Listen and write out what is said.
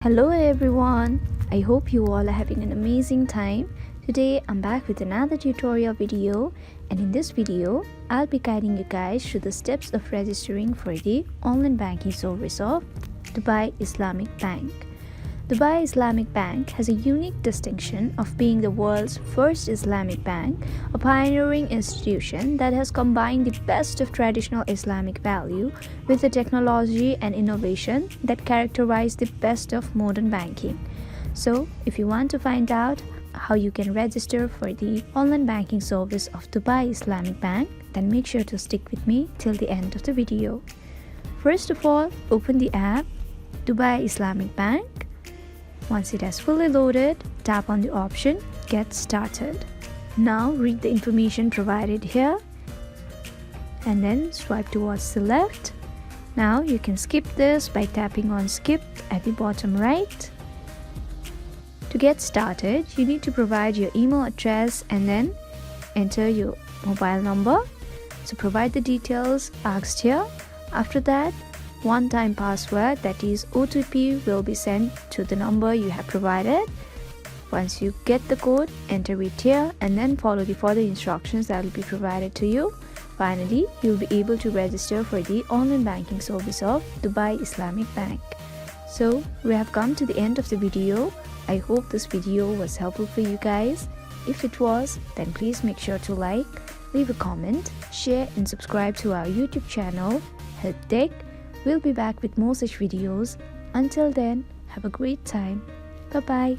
Hello everyone, I hope you all are having an amazing time. Today I'm back with another tutorial video, and in this video I'll be guiding you guys through the steps of registering for the online banking service of Dubai Islamic Bank. Dubai Islamic Bank has a unique distinction of being the world's first Islamic bank, a pioneering institution that has combined the best of traditional Islamic value with the technology and innovation that characterize the best of modern banking. So, if you want to find out how you can register for the online banking service of Dubai Islamic Bank, then make sure to stick with me till the end of the video. First of all, open the app Dubai Islamic Bank. Once it has fully loaded, tap on the option Get Started. Now read the information provided here and then swipe towards the left. Now you can skip this by tapping on Skip at the bottom right. To get started, you need to provide your email address and then enter your mobile number. So provide the details asked here. After that, one-time password, that is OTP, will be sent to the number you have provided. Once you get the code, enter it here and then follow the further instructions that will be provided to you. Finally, you'll be able to register for the online banking service of Dubai Islamic Bank. So, we have come to the end of the video. I hope this video was helpful for you guys. If it was, then please make sure to like, leave a comment, share and subscribe to our YouTube channel, Help Tech. We'll be back with more such videos. Until then, have a great time. Bye-bye.